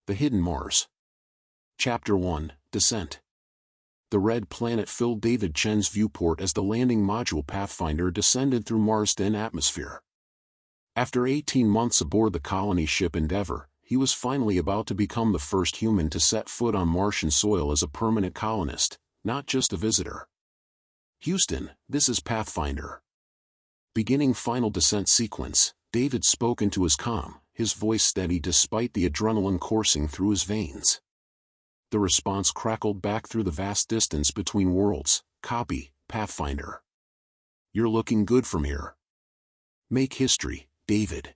The Hidden Mars. Chapter 1, Descent. The red planet filled David Chen's viewport as the landing module Pathfinder descended through Mars' thin atmosphere. After 18 months aboard the colony ship Endeavour, he was finally about to become the first human to set foot on Martian soil as a permanent colonist, not just a visitor. "Houston, this is Pathfinder." Beginning final descent sequence, David spoke into his comm, his voice steady despite the adrenaline coursing through his veins. The response crackled back through the vast distance between worlds. "Copy, Pathfinder. You're looking good from here. Make history, David."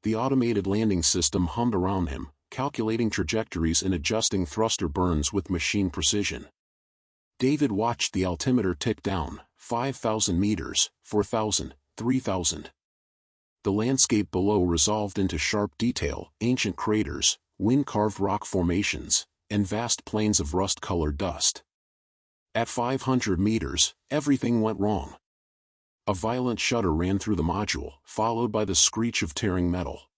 The automated landing system hummed around him, calculating trajectories and adjusting thruster burns with machine precision. David watched the altimeter tick down, 5,000 meters, 4,000, 3,000. The landscape below resolved into sharp detail, ancient craters, wind-carved rock formations, and vast plains of rust-colored dust. At 500 meters, everything went wrong. A violent shudder ran through the module, followed by the screech of tearing metal.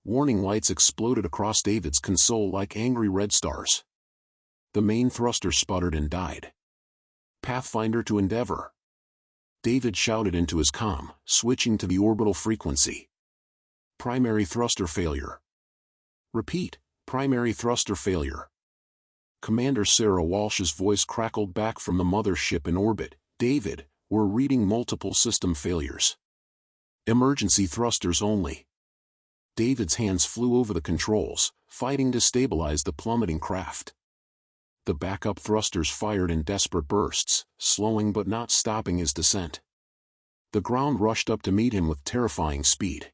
Warning lights exploded across David's console like angry red stars. The main thruster sputtered and died. "Pathfinder to Endeavour." David shouted into his comm, switching to the orbital frequency. "Primary thruster failure." "Repeat, primary thruster failure." Commander Sarah Walsh's voice crackled back from the mothership in orbit. "David, we're reading multiple system failures. Emergency thrusters only." David's hands flew over the controls, fighting to stabilize the plummeting craft. The backup thrusters fired in desperate bursts, slowing but not stopping his descent. The ground rushed up to meet him with terrifying speed.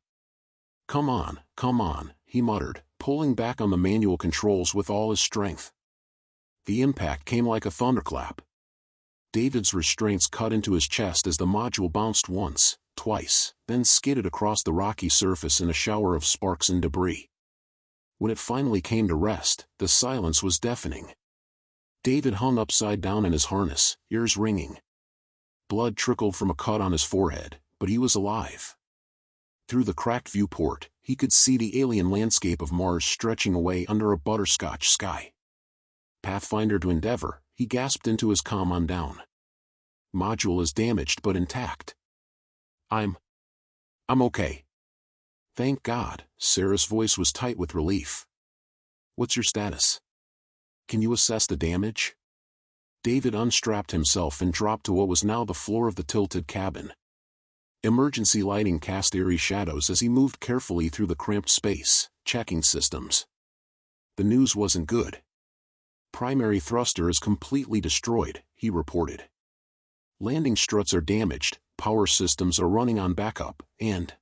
Come on," he muttered, pulling back on the manual controls with all his strength. The impact came like a thunderclap. David's restraints cut into his chest as the module bounced once, twice, then skidded across the rocky surface in a shower of sparks and debris. When it finally came to rest, the silence was deafening. David hung upside down in his harness, ears ringing. Blood trickled from a cut on his forehead, but he was alive. Through the cracked viewport, he could see the alien landscape of Mars stretching away under a butterscotch sky. "Pathfinder to Endeavour," he gasped into his comm on down. "Module is damaged but intact." I'm okay. "Thank God," Sarah's voice was tight with relief. "What's your status? Can you assess the damage?" David unstrapped himself and dropped to what was now the floor of the tilted cabin. Emergency lighting cast eerie shadows as he moved carefully through the cramped space, checking systems. The news wasn't good. "Primary thruster is completely destroyed," he reported. "Landing struts are damaged, power systems are running on backup, and..."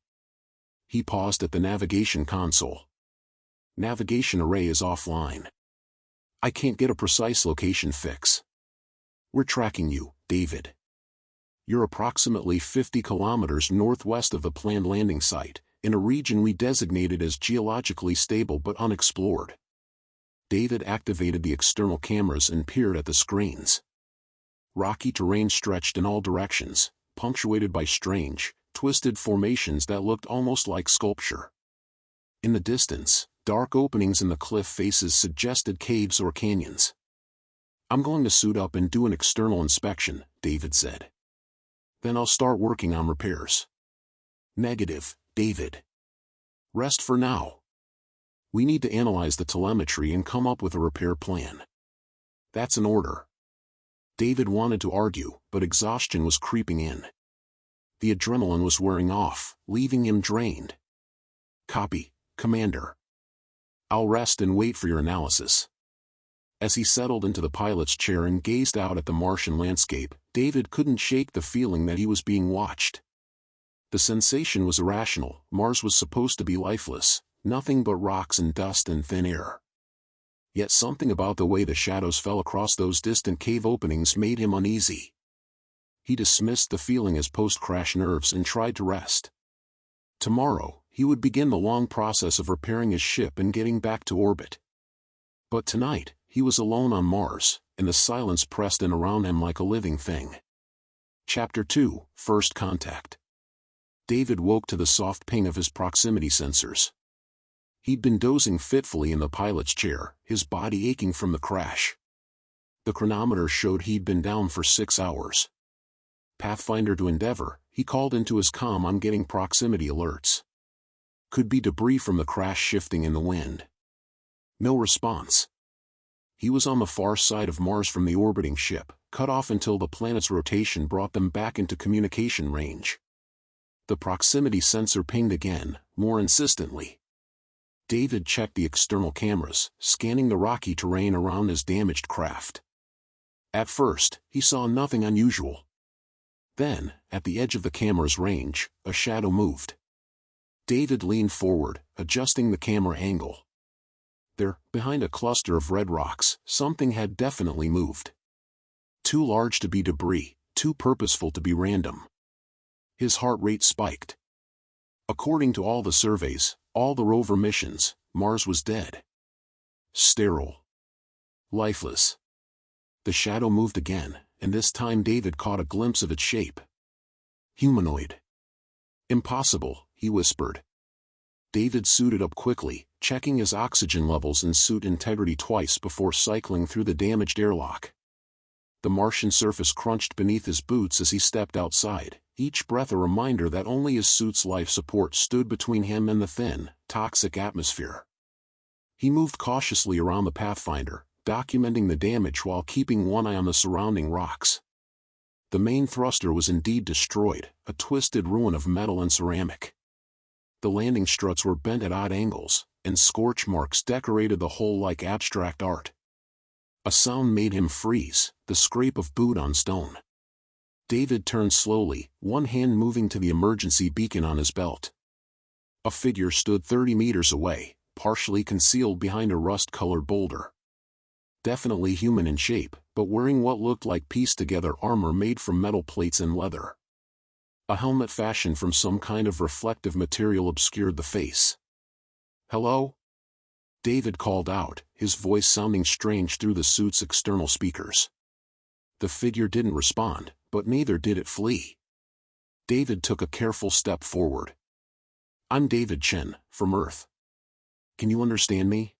He paused at the navigation console. "Navigation array is offline. I can't get a precise location fix." "We're tracking you, David. You're approximately 50 kilometers northwest of the planned landing site, in a region we designated as geologically stable but unexplored." David activated the external cameras and peered at the screens. Rocky terrain stretched in all directions, punctuated by strange, twisted formations that looked almost like sculpture. In the distance, dark openings in the cliff faces suggested caves or canyons. "I'm going to suit up and do an external inspection," David said. "Then I'll start working on repairs." "Negative, David. Rest for now. We need to analyze the telemetry and come up with a repair plan." "That's an order." David wanted to argue, but exhaustion was creeping in. The adrenaline was wearing off, leaving him drained. "Copy, Commander. I'll rest and wait for your analysis." As he settled into the pilot's chair and gazed out at the Martian landscape, David couldn't shake the feeling that he was being watched. The sensation was irrational. Mars was supposed to be lifeless, nothing but rocks and dust and thin air. Yet something about the way the shadows fell across those distant cave openings made him uneasy. He dismissed the feeling as post-crash nerves and tried to rest. Tomorrow, he would begin the long process of repairing his ship and getting back to orbit. But tonight, he was alone on Mars, and the silence pressed in around him like a living thing. Chapter 2, First Contact. David woke to the soft ping of his proximity sensors. He'd been dozing fitfully in the pilot's chair, his body aching from the crash. The chronometer showed he'd been down for 6 hours. Pathfinder to Endeavor, he called into his comm on getting proximity alerts. Could be debris from the crash shifting in the wind. No response. He was on the far side of Mars from the orbiting ship, cut off until the planet's rotation brought them back into communication range. The proximity sensor pinged again, more insistently. David checked the external cameras, scanning the rocky terrain around his damaged craft. At first, he saw nothing unusual. Then, at the edge of the camera's range, a shadow moved. David leaned forward, adjusting the camera angle. There, behind a cluster of red rocks, something had definitely moved. Too large to be debris, too purposeful to be random. His heart rate spiked. According to all the surveys, all the rover missions, Mars was dead. Sterile. Lifeless. The shadow moved again, and this time David caught a glimpse of its shape. Humanoid. Impossible, he whispered. David suited up quickly, checking his oxygen levels and suit integrity twice before cycling through the damaged airlock. The Martian surface crunched beneath his boots as he stepped outside, each breath a reminder that only his suit's life support stood between him and the thin, toxic atmosphere. He moved cautiously around the Pathfinder, documenting the damage while keeping one eye on the surrounding rocks. The main thruster was indeed destroyed, a twisted ruin of metal and ceramic. The landing struts were bent at odd angles, and scorch marks decorated the hull like abstract art. A sound made him freeze, the scrape of boot on stone. David turned slowly, one hand moving to the emergency beacon on his belt. A figure stood 30 meters away, partially concealed behind a rust-colored boulder. Definitely human in shape, but wearing what looked like pieced-together armor made from metal plates and leather. A helmet fashioned from some kind of reflective material obscured the face. "Hello?" David called out, his voice sounding strange through the suit's external speakers. The figure didn't respond, but neither did it flee. David took a careful step forward. "I'm David Chen, from Earth. Can you understand me?"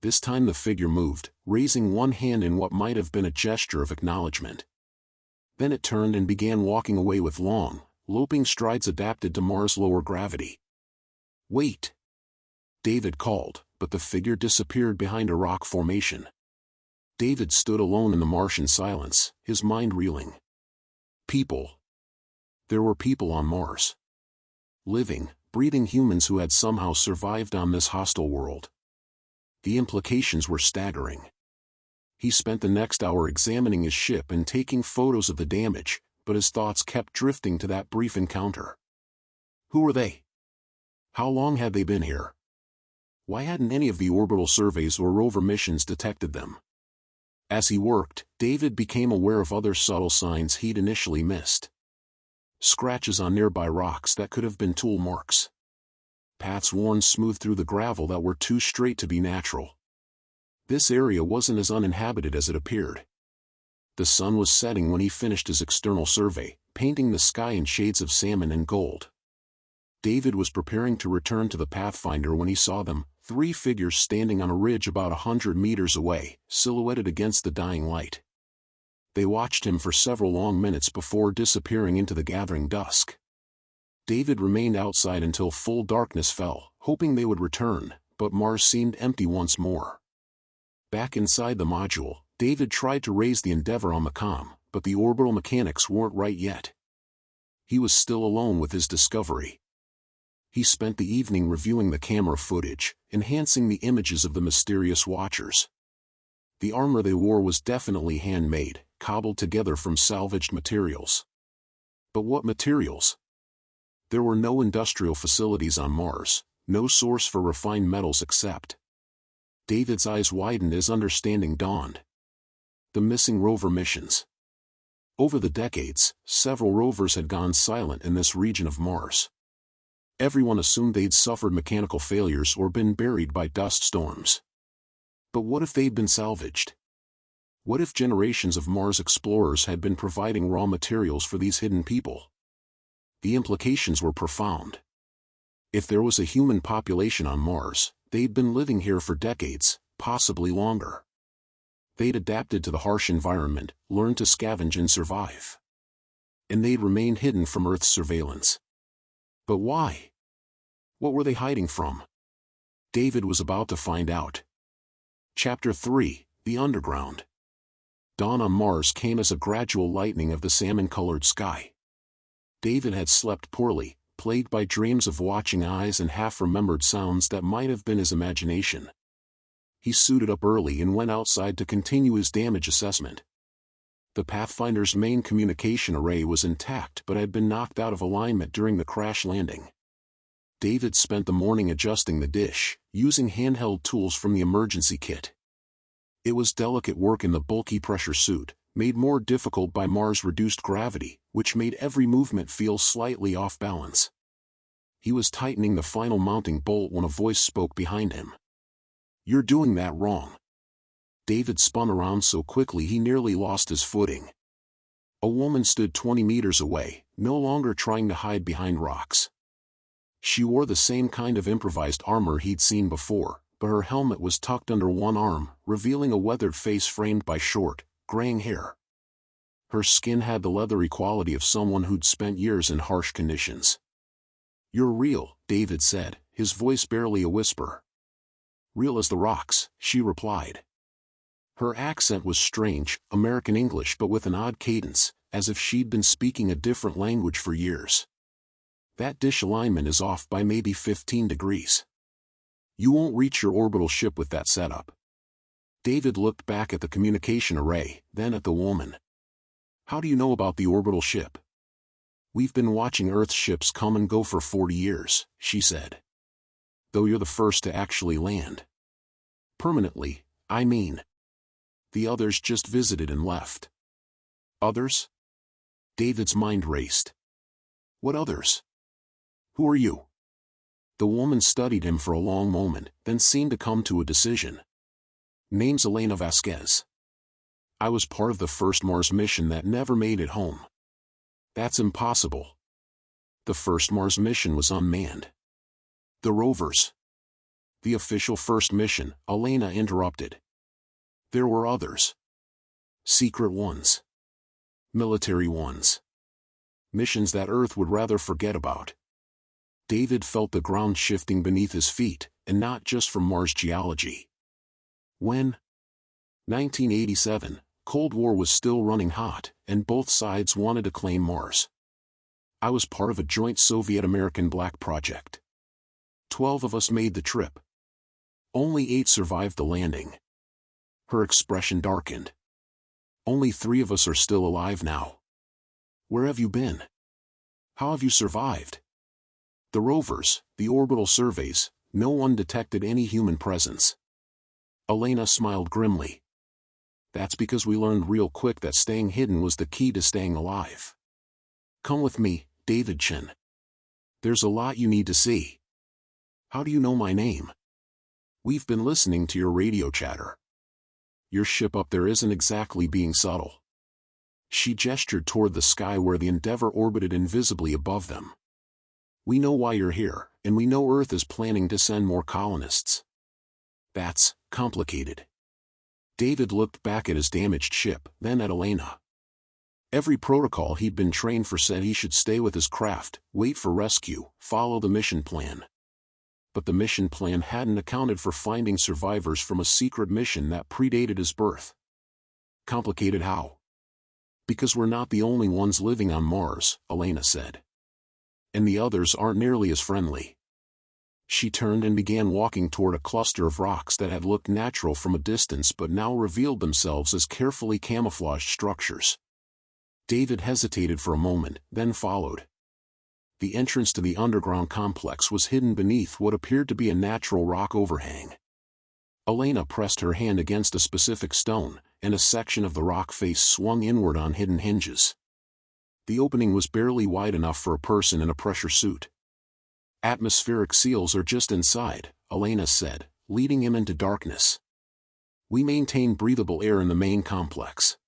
This time the figure moved, raising one hand in what might have been a gesture of acknowledgement. Then it turned and began walking away with long, loping strides adapted to Mars' lower gravity. "Wait!" David called, but the figure disappeared behind a rock formation. David stood alone in the Martian silence, his mind reeling. People. There were people on Mars. Living, breathing humans who had somehow survived on this hostile world. The implications were staggering. He spent the next hour examining his ship and taking photos of the damage, but his thoughts kept drifting to that brief encounter. Who were they? How long had they been here? Why hadn't any of the orbital surveys or rover missions detected them? As he worked, David became aware of other subtle signs he'd initially missed. Scratches on nearby rocks that could have been tool marks. Paths worn smooth through the gravel that were too straight to be natural. This area wasn't as uninhabited as it appeared. The sun was setting when he finished his external survey, painting the sky in shades of salmon and gold. David was preparing to return to the Pathfinder when he saw them, 3 figures standing on a ridge about 100 meters away, silhouetted against the dying light. They watched him for several long minutes before disappearing into the gathering dusk. David remained outside until full darkness fell, hoping they would return, but Mars seemed empty once more. Back inside the module, David tried to raise the Endeavor on the comm, but the orbital mechanics weren't right yet. He was still alone with his discovery. He spent the evening reviewing the camera footage, enhancing the images of the mysterious watchers. The armor they wore was definitely handmade, cobbled together from salvaged materials. But what materials? There were no industrial facilities on Mars, no source for refined metals except. David's eyes widened as understanding dawned. The missing rover missions. Over the decades, several rovers had gone silent in this region of Mars. Everyone assumed they'd suffered mechanical failures or been buried by dust storms. But what if they'd been salvaged? What if generations of Mars explorers had been providing raw materials for these hidden people? The implications were profound. If there was a human population on Mars, they'd been living here for decades, possibly longer. They'd adapted to the harsh environment, learned to scavenge and survive. And they'd remained hidden from Earth's surveillance. But why? What were they hiding from? David was about to find out. Chapter 3, The Underground. Dawn on Mars came as a gradual lightening of the salmon-colored sky. David had slept poorly, plagued by dreams of watching eyes and half-remembered sounds that might have been his imagination. He suited up early and went outside to continue his damage assessment. The Pathfinder's main communication array was intact but had been knocked out of alignment during the crash landing. David spent the morning adjusting the dish, using handheld tools from the emergency kit. It was delicate work in the bulky pressure suit, made more difficult by Mars' reduced gravity, which made every movement feel slightly off balance. He was tightening the final mounting bolt when a voice spoke behind him. "You're doing that wrong." David spun around so quickly he nearly lost his footing. A woman stood 20 meters away, no longer trying to hide behind rocks. She wore the same kind of improvised armor he'd seen before, but her helmet was tucked under one arm, revealing a weathered face framed by short, graying hair. Her skin had the leathery quality of someone who'd spent years in harsh conditions. "You're real," David said, his voice barely a whisper. "Real as the rocks," she replied. Her accent was strange, American English but with an odd cadence, as if she'd been speaking a different language for years. "That dish alignment is off by maybe 15 degrees. You won't reach your orbital ship with that setup." David looked back at the communication array, then at the woman. "How do you know about the orbital ship?" "We've been watching Earth's ships come and go for 40 years, she said. "Though you're the first to actually land. Permanently, I mean. The others just visited and left." "Others?" David's mind raced. "What others? Who are you?" The woman studied him for a long moment, then seemed to come to a decision. "Name's Elena Vasquez. I was part of the first Mars mission that never made it home." "That's impossible. The first Mars mission was unmanned." "The rovers." "The official first mission," Elena interrupted. "There were others. Secret ones. Military ones. Missions that Earth would rather forget about." David felt the ground shifting beneath his feet, and not just from Mars geology. When? 1987, Cold War was still running hot, and both sides wanted to claim Mars. I was part of a joint Soviet-American black project. 12 of us made the trip. Only 8 survived the landing. Her expression darkened. "Only 3 of us are still alive now. Where have you been? How have you survived?" "The rovers, the orbital surveys, no one detected any human presence." Elena smiled grimly. "That's because we learned real quick that staying hidden was the key to staying alive. Come with me, David Chen. There's a lot you need to see." "How do you know my name?" "We've been listening to your radio chatter. Your ship up there isn't exactly being subtle." She gestured toward the sky where the Endeavour orbited invisibly above them. "We know why you're here, and we know Earth is planning to send more colonists." "That's complicated." David looked back at his damaged ship, then at Elena. Every protocol he'd been trained for said he should stay with his craft, wait for rescue, follow the mission plan. But the mission plan hadn't accounted for finding survivors from a secret mission that predated his birth. "Complicated how?" "Because we're not the only ones living on Mars," Elena said. "And the others aren't nearly as friendly." She turned and began walking toward a cluster of rocks that had looked natural from a distance but now revealed themselves as carefully camouflaged structures. David hesitated for a moment, then followed. The entrance to the underground complex was hidden beneath what appeared to be a natural rock overhang. Elena pressed her hand against a specific stone, and a section of the rock face swung inward on hidden hinges. The opening was barely wide enough for a person in a pressure suit. "Atmospheric seals are just inside," Elena said, leading him into darkness. "We maintain breathable air in the main complex."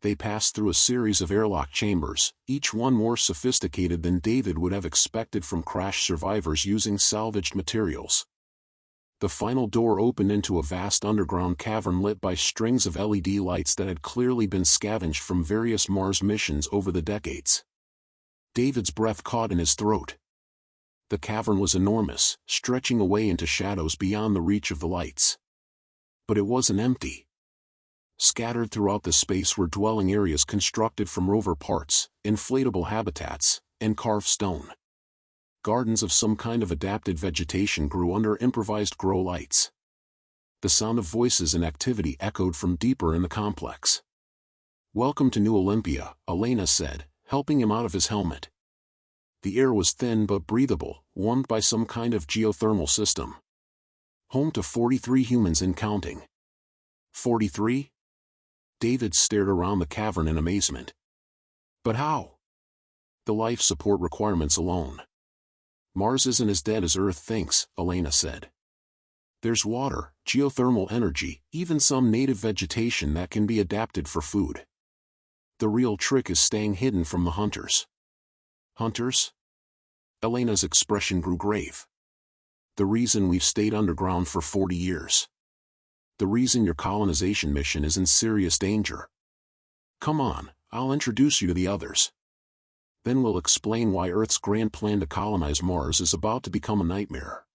They passed through a series of airlock chambers, each one more sophisticated than David would have expected from crash survivors using salvaged materials. The final door opened into a vast underground cavern lit by strings of LED lights that had clearly been scavenged from various Mars missions over the decades. David's breath caught in his throat. The cavern was enormous, stretching away into shadows beyond the reach of the lights. But it wasn't empty. Scattered throughout the space were dwelling areas constructed from rover parts, inflatable habitats, and carved stone. Gardens of some kind of adapted vegetation grew under improvised grow lights. The sound of voices and activity echoed from deeper in the complex. "Welcome to New Olympia," Elena said, helping him out of his helmet. The air was thin but breathable, warmed by some kind of geothermal system. Home to 43 humans and counting. 43? David stared around the cavern in amazement. But how? The life support requirements alone. Mars isn't as dead as Earth thinks, Elena said. There's water, geothermal energy, even some native vegetation that can be adapted for food. The real trick is staying hidden from the hunters. Hunters? Elena's expression grew grave. The reason we've stayed underground for 40 years. The reason your colonization mission is in serious danger. Come on, I'll introduce you to the others. Then we'll explain why Earth's grand plan to colonize Mars is about to become a nightmare.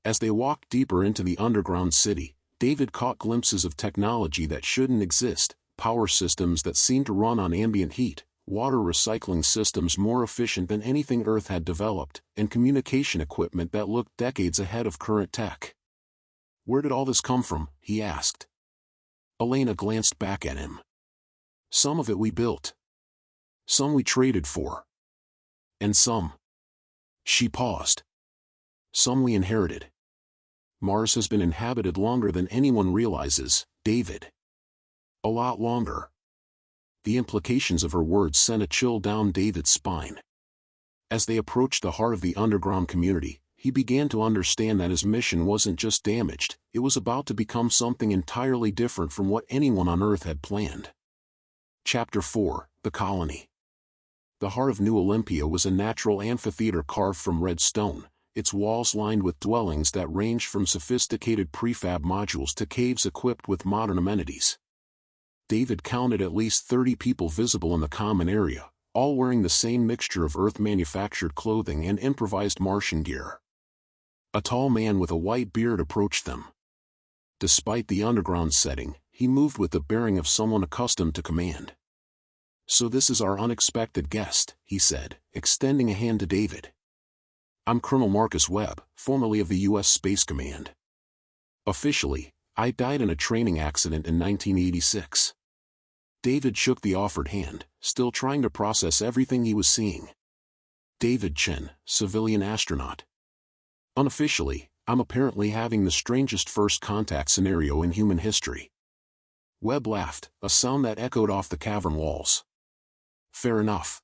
As they walked deeper into the underground city, David caught glimpses of technology that shouldn't exist, power systems that seemed to run on ambient heat, water recycling systems more efficient than anything Earth had developed, and communication equipment that looked decades ahead of current tech. Where did all this come from? He asked. Elena glanced back at him. Some of it we built. Some we traded for. And some. She paused. Some we inherited. Mars has been inhabited longer than anyone realizes, David. A lot longer. The implications of her words sent a chill down David's spine. As they approached the heart of the underground community, he began to understand that his mission wasn't just damaged, it was about to become something entirely different from what anyone on Earth had planned. Chapter 4, The Colony. The heart of New Olympia was a natural amphitheater carved from red stone, its walls lined with dwellings that ranged from sophisticated prefab modules to caves equipped with modern amenities. David counted at least 30 people visible in the common area, all wearing the same mixture of Earth-manufactured clothing and improvised Martian gear. A tall man with a white beard approached them. Despite the underground setting, he moved with the bearing of someone accustomed to command. So this is our unexpected guest, he said, extending a hand to David. I'm Colonel Marcus Webb, formerly of the U.S. Space Command. Officially, I died in a training accident in 1986. David shook the offered hand, still trying to process everything he was seeing. David Chen, civilian astronaut. Unofficially, I'm apparently having the strangest first contact scenario in human history. Webb laughed, a sound that echoed off the cavern walls. Fair enough.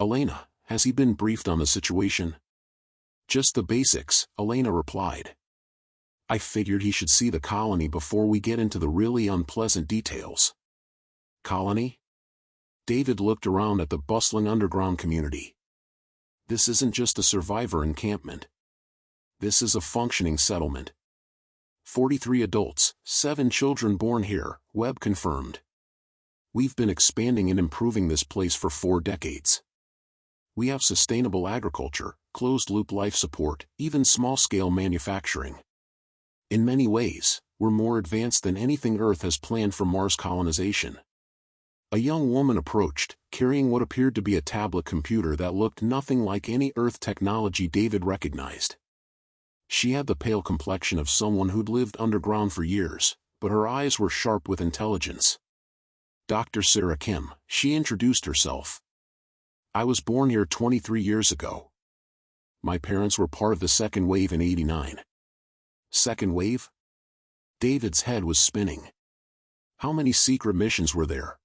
Elena, has he been briefed on the situation? Just the basics, Elena replied. I figured he should see the colony before we get into the really unpleasant details. Colony? David looked around at the bustling underground community. This isn't just a survivor encampment. This is a functioning settlement. 43 adults, 7 children born here, Webb confirmed. We've been expanding and improving this place for 4 decades. We have sustainable agriculture, closed-loop life support, even small-scale manufacturing. In many ways, we're more advanced than anything Earth has planned for Mars colonization. A young woman approached, carrying what appeared to be a tablet computer that looked nothing like any Earth technology David recognized. She had the pale complexion of someone who'd lived underground for years, but her eyes were sharp with intelligence. Dr. Sarah Kim, she introduced herself. I was born here 23 years ago. My parents were part of the second wave in '89. Second wave? David's head was spinning. How many secret missions were there?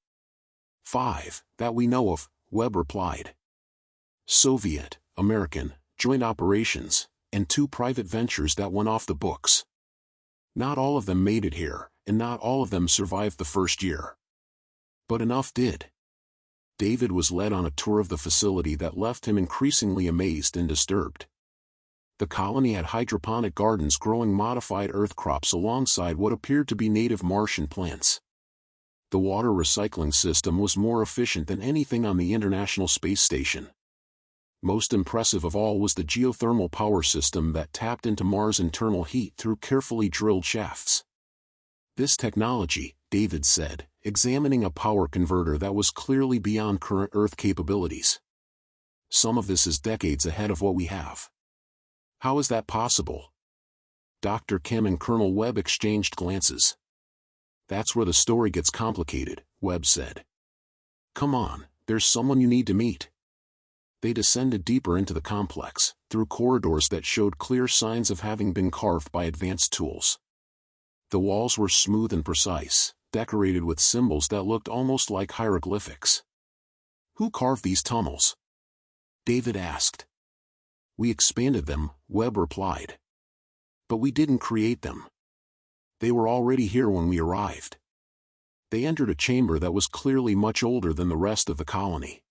5, that we know of, Webb replied. Soviet, American, joint operations, and 2 private ventures that went off the books. Not all of them made it here, and not all of them survived the first year. But enough did. David was led on a tour of the facility that left him increasingly amazed and disturbed. The colony had hydroponic gardens growing modified earth crops alongside what appeared to be native Martian plants. The water recycling system was more efficient than anything on the International Space Station. Most impressive of all was the geothermal power system that tapped into Mars' internal heat through carefully drilled shafts. This technology, David said, examining a power converter that was clearly beyond current Earth capabilities. Some of this is decades ahead of what we have. How is that possible? Dr. Kim and Colonel Webb exchanged glances. That's where the story gets complicated, Webb said. Come on, there's someone you need to meet. They descended deeper into the complex, through corridors that showed clear signs of having been carved by advanced tools. The walls were smooth and precise, decorated with symbols that looked almost like hieroglyphics. Who carved these tunnels? David asked. We expanded them, Webb replied. But we didn't create them. They were already here when we arrived. They entered a chamber that was clearly much older than the rest of the colony.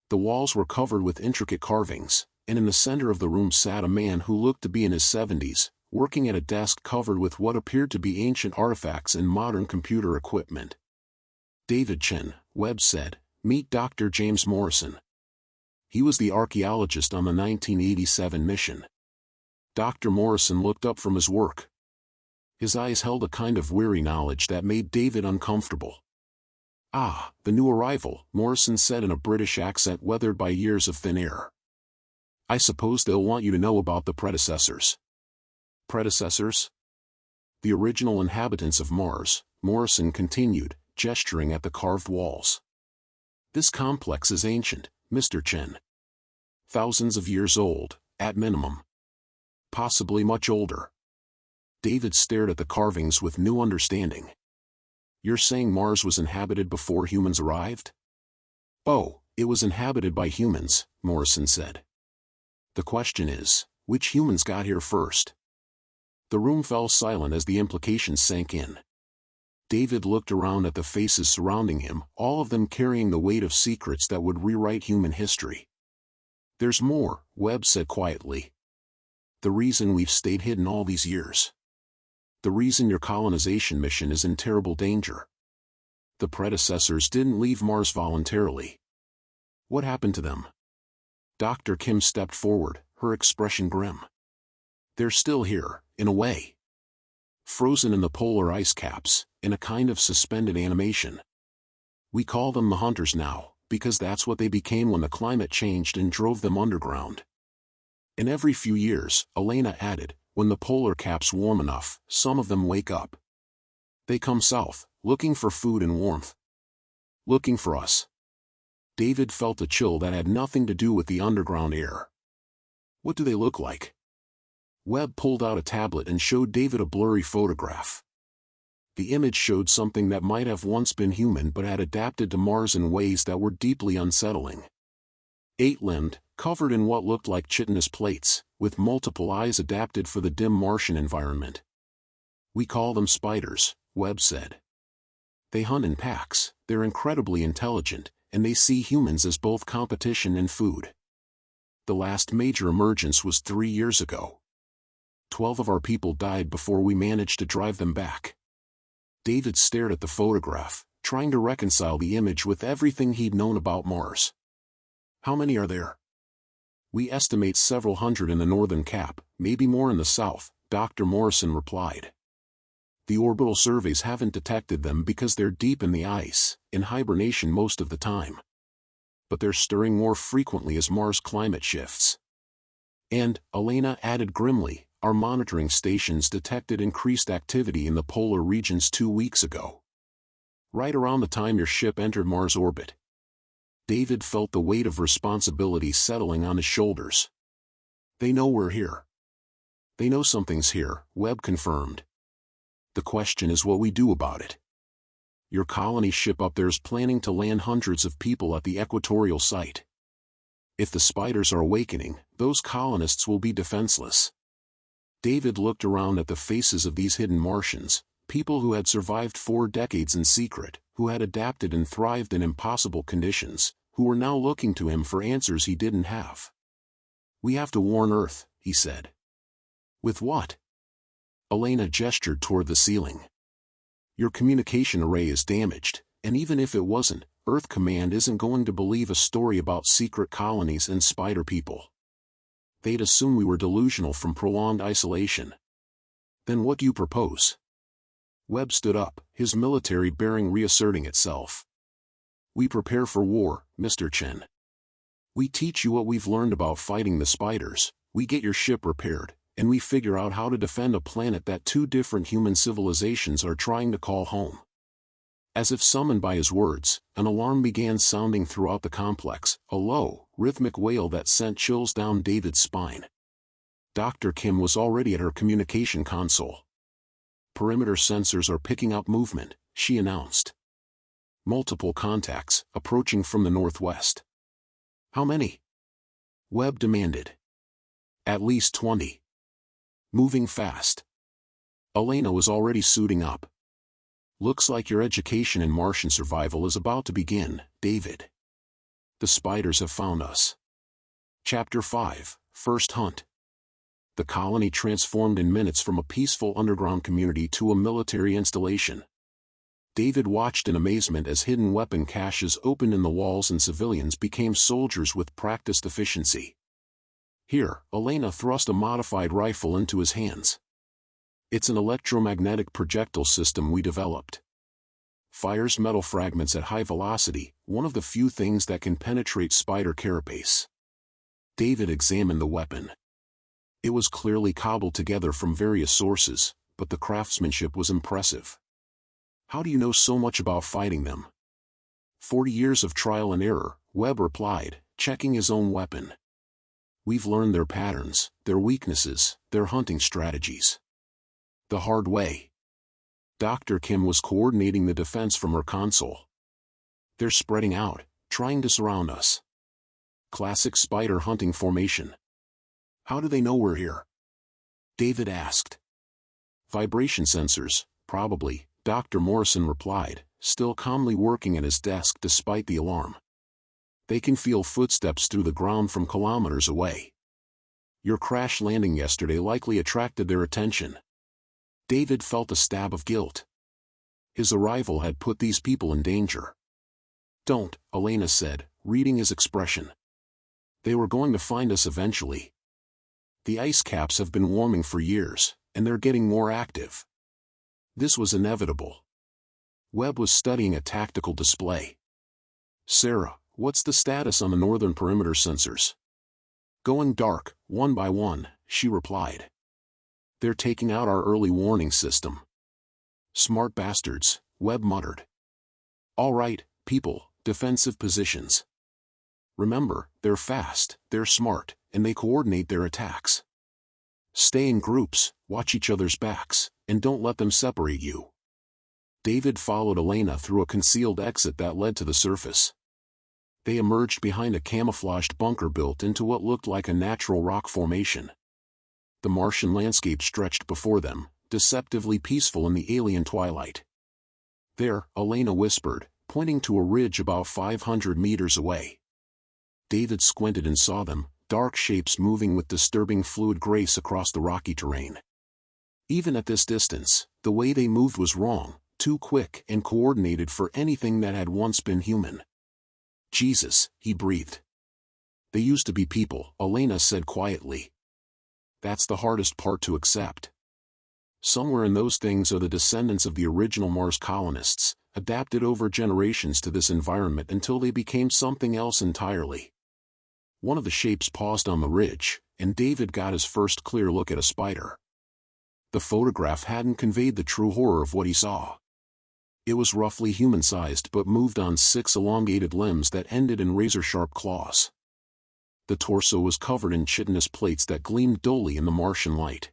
The walls were covered with intricate carvings, and in the center of the room sat a man who looked to be in his 70s, working at a desk covered with what appeared to be ancient artifacts and modern computer equipment. David Chen, Webb said, meet Dr. James Morrison. He was the archaeologist on the 1987 mission. Dr. Morrison looked up from his work. His eyes held a kind of weary knowledge that made David uncomfortable. Ah, the new arrival, Morrison said in a British accent weathered by years of thin air. I suppose they'll want you to know about the predecessors. Predecessors? The original inhabitants of Mars, Morrison continued, gesturing at the carved walls. This complex is ancient, Mr. Chen. Thousands of years old, at minimum. Possibly much older. David stared at the carvings with new understanding. You're saying Mars was inhabited before humans arrived? Oh, it was inhabited by humans, Morrison said. The question is, which humans got here first? The room fell silent as the implications sank in. David looked around at the faces surrounding him, all of them carrying the weight of secrets that would rewrite human history. There's more, Webb said quietly. The reason we've stayed hidden all these years. The reason your colonization mission is in terrible danger. The predecessors didn't leave Mars voluntarily. What happened to them? Dr. Kim stepped forward, her expression grim. They're still here, in a way. Frozen in the polar ice caps, in a kind of suspended animation. We call them the Hunters now, because that's what they became when the climate changed and drove them underground. And every few years, Elena added, when the polar caps warm enough, some of them wake up. They come south, looking for food and warmth. Looking for us. David felt a chill that had nothing to do with the underground air. What do they look like? Webb pulled out a tablet and showed David a blurry photograph. The image showed something that might have once been human but had adapted to Mars in ways that were deeply unsettling. 8-limbed, covered in what looked like chitinous plates, with multiple eyes adapted for the dim Martian environment. We call them spiders, Webb said. They hunt in packs, they're incredibly intelligent, and they see humans as both competition and food. The last major emergence was 3 years ago. 12 of our people died before we managed to drive them back. David stared at the photograph, trying to reconcile the image with everything he'd known about Mars. How many are there? We estimate several hundred in the northern cap, maybe more in the south, Dr. Morrison replied. The orbital surveys haven't detected them because they're deep in the ice, in hibernation most of the time. But they're stirring more frequently as Mars' climate shifts. And, Elena added grimly, our monitoring stations detected increased activity in the polar regions 2 weeks ago. Right around the time your ship entered Mars orbit. David felt the weight of responsibility settling on his shoulders. They know we're here. They know something's here, Webb confirmed. The question is what we do about it. Your colony ship up there's planning to land hundreds of people at the equatorial site. If the spiders are awakening, those colonists will be defenseless. David looked around at the faces of these hidden Martians, people who had survived 4 decades in secret, who had adapted and thrived in impossible conditions, who were now looking to him for answers he didn't have. "We have to warn Earth," he said. "With what?" Elena gestured toward the ceiling. "Your communication array is damaged, and even if it wasn't, Earth Command isn't going to believe a story about secret colonies and spider people. They'd assume we were delusional from prolonged isolation." "Then what do you propose?" Webb stood up, his military bearing reasserting itself. "We prepare for war, Mr. Chen. We teach you what we've learned about fighting the spiders, we get your ship repaired, and we figure out how to defend a planet that two different human civilizations are trying to call home." As if summoned by his words, an alarm began sounding throughout the complex, a low, rhythmic wail that sent chills down David's spine. Dr. Kim was already at her communication console. "Perimeter sensors are picking up movement," she announced. "Multiple contacts, approaching from the northwest." "How many?" Webb demanded. "At least 20. Moving fast." Elena was already suiting up. "Looks like your education in Martian survival is about to begin, David. The spiders have found us." Chapter 5, First Hunt. The colony transformed in minutes from a peaceful underground community to a military installation. David watched in amazement as hidden weapon caches opened in the walls and civilians became soldiers with practiced efficiency. Here, Elena thrust a modified rifle into his hands. "It's an electromagnetic projectile system we developed. Fires metal fragments at high velocity, one of the few things that can penetrate spider carapace." David examined the weapon. It was clearly cobbled together from various sources, but the craftsmanship was impressive. "How do you know so much about fighting them?" 40 years of trial and error, Webb replied, checking his own weapon. "We've learned their patterns, their weaknesses, their hunting strategies. The hard way." Dr. Kim was coordinating the defense from her console. "They're spreading out, trying to surround us. Classic spider hunting formation." "How do they know we're here?" David asked. "Vibration sensors, probably," Dr. Morrison replied, still calmly working at his desk despite the alarm. "They can feel footsteps through the ground from kilometers away. Your crash landing yesterday likely attracted their attention." David felt a stab of guilt. His arrival had put these people in danger. "Don't," Elena said, reading his expression. "They were going to find us eventually. The ice caps have been warming for years, and they're getting more active. This was inevitable." Webb was studying a tactical display. "Sarah, what's the status on the northern perimeter sensors?" "Going dark, one by one," she replied. "They're taking out our early warning system." "Smart bastards," Webb muttered. "All right, people, defensive positions. Remember, they're fast, they're smart, and they coordinate their attacks. Stay in groups, watch each other's backs, and don't let them separate you." David followed Elena through a concealed exit that led to the surface. They emerged behind a camouflaged bunker built into what looked like a natural rock formation. The Martian landscape stretched before them, deceptively peaceful in the alien twilight. "There," Elena whispered, pointing to a ridge about 500 meters away. David squinted and saw them, dark shapes moving with disturbing fluid grace across the rocky terrain. Even at this distance, the way they moved was wrong, too quick and coordinated for anything that had once been human. "Jesus," he breathed. "They used to be people," Elena said quietly. "That's the hardest part to accept. Somewhere in those things are the descendants of the original Mars colonists, adapted over generations to this environment until they became something else entirely." One of the shapes paused on the ridge, and David got his first clear look at a spider. The photograph hadn't conveyed the true horror of what he saw. It was roughly human-sized but moved on 6 elongated limbs that ended in razor-sharp claws. The torso was covered in chitinous plates that gleamed dully in the Martian light.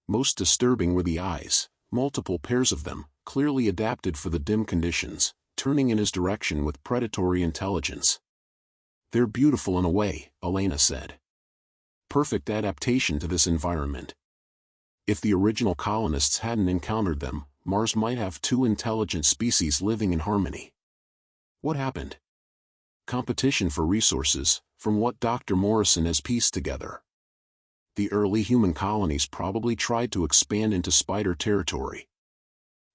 Most disturbing were the eyes, multiple pairs of them, clearly adapted for the dim conditions, turning in his direction with predatory intelligence. "They're beautiful in a way," Elena said. "Perfect adaptation to this environment. If the original colonists hadn't encountered them, Mars might have two intelligent species living in harmony. What happened? Competition for resources, from what Dr. Morrison has pieced together. The early human colonies probably tried to expand into spider territory.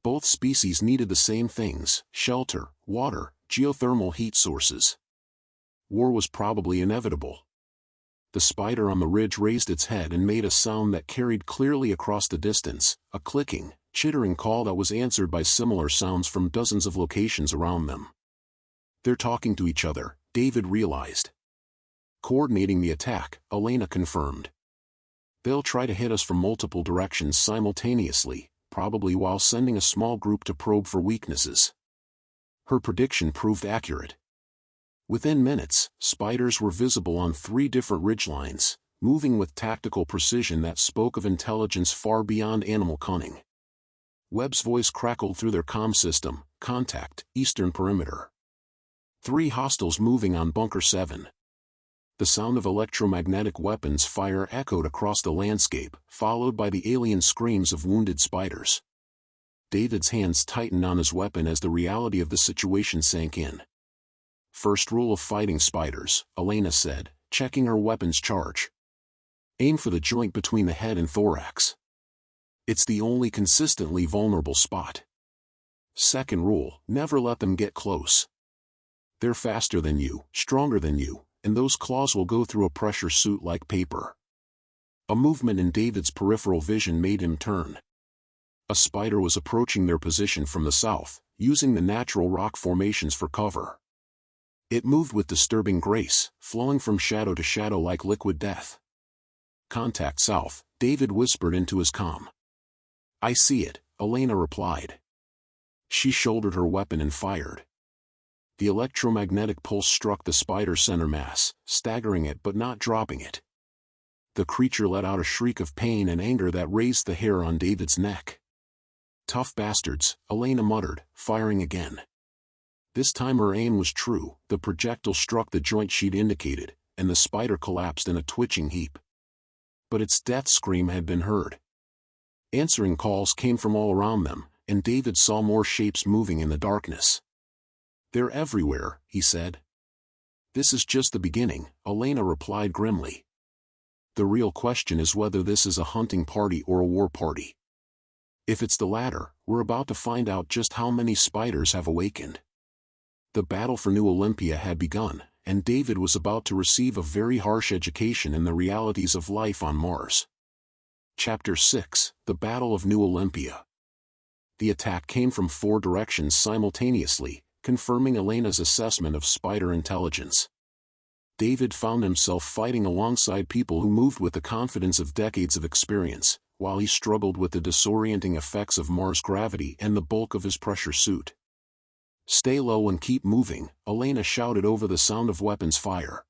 Both species needed the same things: shelter, water, geothermal heat sources. War was probably inevitable. The spider on the ridge raised its head and made a sound that carried clearly across the distance, a clicking, chittering call that was answered by similar sounds from dozens of locations around them. They're talking to each other, David realized. Coordinating the attack, Elena confirmed. They'll try to hit us from multiple directions simultaneously, probably while sending a small group to probe for weaknesses. Her prediction proved accurate. Within minutes, spiders were visible on 3 different ridgelines, moving with tactical precision that spoke of intelligence far beyond animal cunning. Webb's voice crackled through their comm system: "Contact, eastern perimeter. 3 hostiles moving on Bunker 7. The sound of electromagnetic weapons fire echoed across the landscape, followed by the alien screams of wounded spiders. David's hands tightened on his weapon as the reality of the situation sank in. "First rule of fighting spiders," Elena said, checking her weapon's charge. "Aim for the joint between the head and thorax. It's the only consistently vulnerable spot. Second rule, never let them get close. They're faster than you, stronger than you, and those claws will go through a pressure suit like paper." A movement in David's peripheral vision made him turn. A spider was approaching their position from the south, using the natural rock formations for cover. It moved with disturbing grace, flowing from shadow to shadow like liquid death. "Contact south," David whispered into his comm. "I see it," Elena replied. She shouldered her weapon and fired. The electromagnetic pulse struck the spider's center mass, staggering it but not dropping it. The creature let out a shriek of pain and anger that raised the hair on David's neck. "Tough bastards," Elena muttered, firing again. This time her aim was true. The projectile struck the joint she'd indicated, and the spider collapsed in a twitching heap. But its death scream had been heard. Answering calls came from all around them, and David saw more shapes moving in the darkness. "They're everywhere," he said. "This is just the beginning," Elena replied grimly. "The real question is whether this is a hunting party or a war party. If it's the latter, we're about to find out just how many spiders have awakened." The battle for New Olympia had begun, and David was about to receive a very harsh education in the realities of life on Mars. Chapter 6: The Battle of New Olympia. The attack came from 4 directions simultaneously, confirming Elena's assessment of spider intelligence. David found himself fighting alongside people who moved with the confidence of decades of experience, while he struggled with the disorienting effects of Mars gravity and the bulk of his pressure suit. "Stay low and keep moving," Elena shouted over the sound of weapons fire.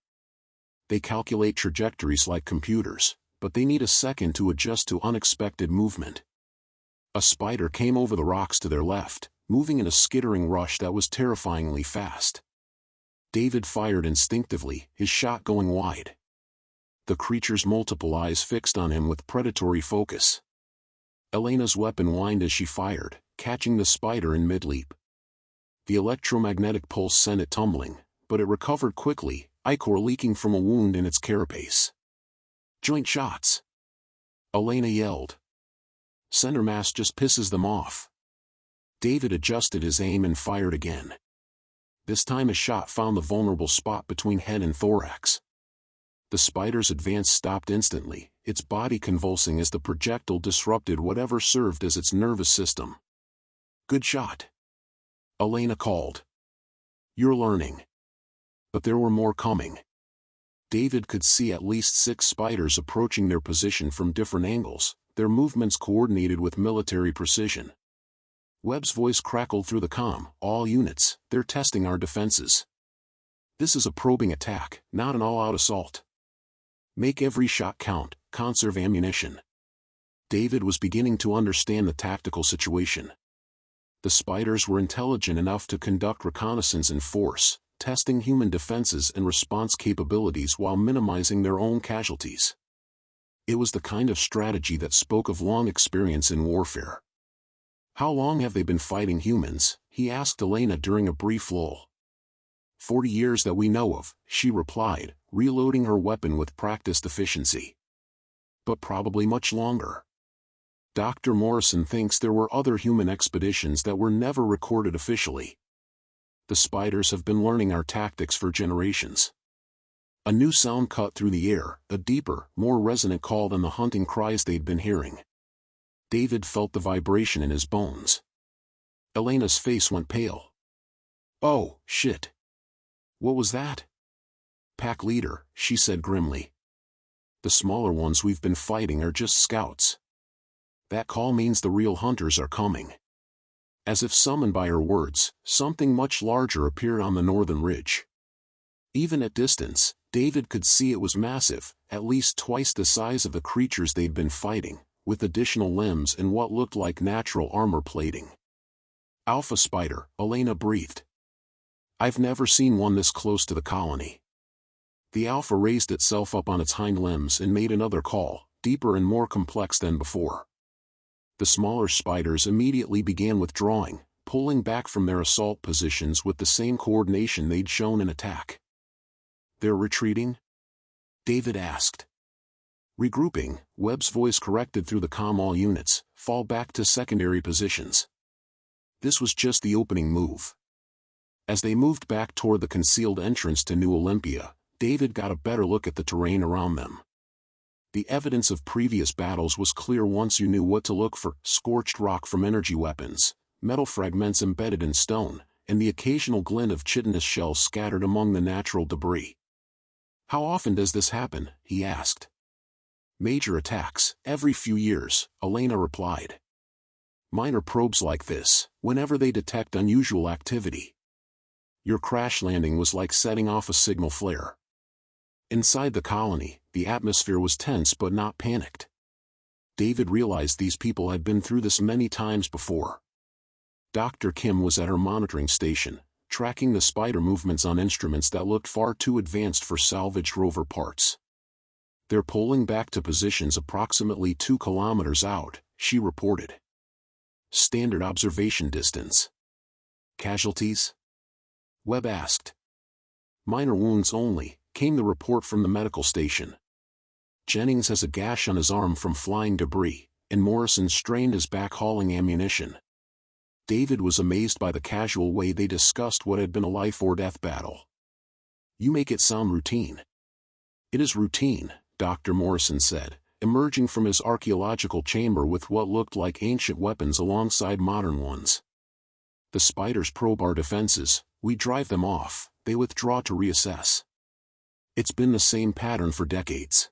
"They calculate trajectories like computers, but they need a second to adjust to unexpected movement." A spider came over the rocks to their left, moving in a skittering rush that was terrifyingly fast. David fired instinctively, his shot going wide. The creature's multiple eyes fixed on him with predatory focus. Elena's weapon whined as she fired, catching the spider in mid-leap. The electromagnetic pulse sent it tumbling, but it recovered quickly, ichor leaking from a wound in its carapace. "Joint shots!" Elena yelled. "Center mass just pisses them off." David adjusted his aim and fired again. This time his shot found the vulnerable spot between head and thorax. The spider's advance stopped instantly, its body convulsing as the projectile disrupted whatever served as its nervous system. "Good shot," Elena called. "You're learning." But there were more coming. David could see at least 6 spiders approaching their position from different angles, their movements coordinated with military precision. Webb's voice crackled through the comm: "All units, they're testing our defenses. This is a probing attack, not an all-out assault. Make every shot count, conserve ammunition." David was beginning to understand the tactical situation. The spiders were intelligent enough to conduct reconnaissance in force, testing human defenses and response capabilities while minimizing their own casualties. It was the kind of strategy that spoke of long experience in warfare. How long have they been fighting humans? He asked Elena during a brief lull. 40 years that we know of, she replied, reloading her weapon with practiced efficiency. But probably much longer. Dr. Morrison thinks there were other human expeditions that were never recorded officially. The spiders have been learning our tactics for generations. A new sound cut through the air, a deeper, more resonant call than the hunting cries they'd been hearing. David felt the vibration in his bones. Elena's face went pale. Oh, shit. What was that? Pack leader, she said grimly. The smaller ones we've been fighting are just scouts. That call means the real hunters are coming. As if summoned by her words, something much larger appeared on the northern ridge. Even at distance, David could see it was massive, at least twice the size of the creatures they'd been fighting, with additional limbs and what looked like natural armor plating. Alpha spider, Elena breathed. I've never seen one this close to the colony. The alpha raised itself up on its hind limbs and made another call, deeper and more complex than before. The smaller spiders immediately began withdrawing, pulling back from their assault positions with the same coordination they'd shown in attack. They're retreating? David asked. Regrouping, Webb's voice corrected through the comm. All units, fall back to secondary positions. This was just the opening move. As they moved back toward the concealed entrance to New Olympia, David got a better look at the terrain around them. The evidence of previous battles was clear once you knew what to look for: scorched rock from energy weapons, metal fragments embedded in stone, and the occasional glint of chitinous shells scattered among the natural debris. How often does this happen? He asked. Major attacks, every few years, Elena replied. Minor probes like this, whenever they detect unusual activity. Your crash landing was like setting off a signal flare. Inside the colony, the atmosphere was tense but not panicked. David realized these people had been through this many times before. Dr. Kim was at her monitoring station, tracking the spider movements on instruments that looked far too advanced for salvaged rover parts. They're pulling back to positions approximately 2 kilometers out, she reported. Standard observation distance. Casualties? Webb asked. Minor wounds only, came the report from the medical station. Jennings has a gash on his arm from flying debris, and Morrison strained his back hauling ammunition. David was amazed by the casual way they discussed what had been a life-or-death battle. You make it sound routine. It is routine, Dr. Morrison said, emerging from his archaeological chamber with what looked like ancient weapons alongside modern ones. The spiders probe our defenses, we drive them off, they withdraw to reassess. It's been the same pattern for decades.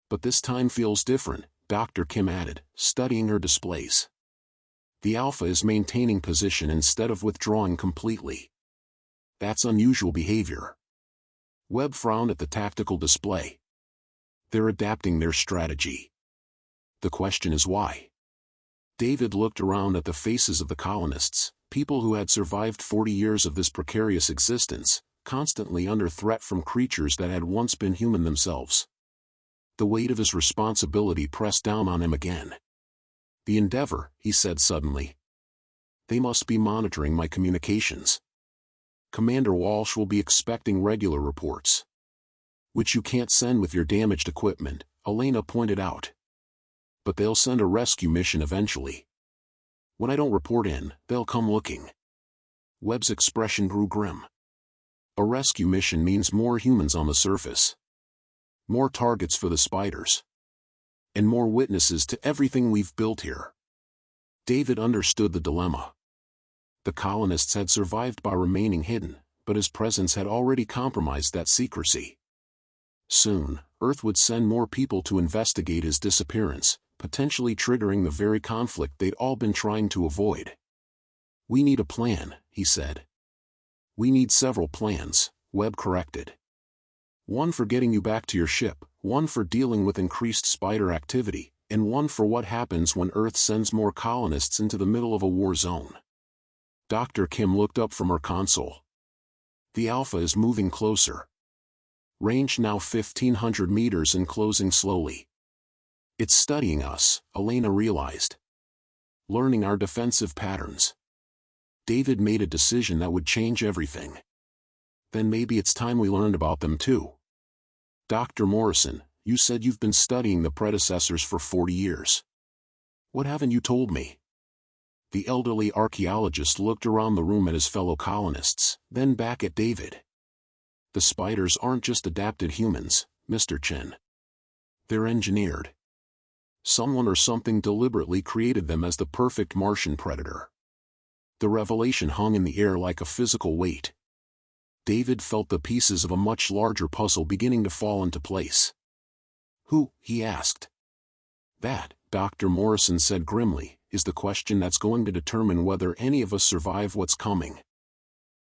But this time feels different, Dr. Kim added, studying her displays. The alpha is maintaining position instead of withdrawing completely. That's unusual behavior. Webb frowned at the tactical display. They're adapting their strategy. The question is why? David looked around at the faces of the colonists, people who had survived 40 years of this precarious existence, constantly under threat from creatures that had once been human themselves. The weight of his responsibility pressed down on him again. The Endeavor, he said suddenly. They must be monitoring my communications. Commander Walsh will be expecting regular reports. Which you can't send with your damaged equipment, Elena pointed out. But they'll send a rescue mission eventually. When I don't report in, they'll come looking. Webb's expression grew grim. A rescue mission means more humans on the surface. More targets for the spiders. And more witnesses to everything we've built here. David understood the dilemma. The colonists had survived by remaining hidden, but his presence had already compromised that secrecy. Soon, Earth would send more people to investigate his disappearance, potentially triggering the very conflict they'd all been trying to avoid. We need a plan, he said. We need several plans, Webb corrected. One for getting you back to your ship, one for dealing with increased spider activity, and one for what happens when Earth sends more colonists into the middle of a war zone. Dr. Kim looked up from her console. The Alpha is moving closer. Range now 1,500 meters and closing slowly. It's studying us, Elena realized. learning our defensive patterns. David made a decision that would change everything. Then maybe it's time we learned about them too. Dr. Morrison, you said you've been studying the predecessors for 40 years. What haven't you told me? The elderly archaeologist looked around the room at his fellow colonists, then back at David. The spiders aren't just adapted humans, Mr. Chen. They're engineered. Someone or something deliberately created them as the perfect Martian predator. The revelation hung in the air like a physical weight. David felt the pieces of a much larger puzzle beginning to fall into place. Who, he asked. That, Dr. Morrison said grimly, is the question that's going to determine whether any of us survive what's coming.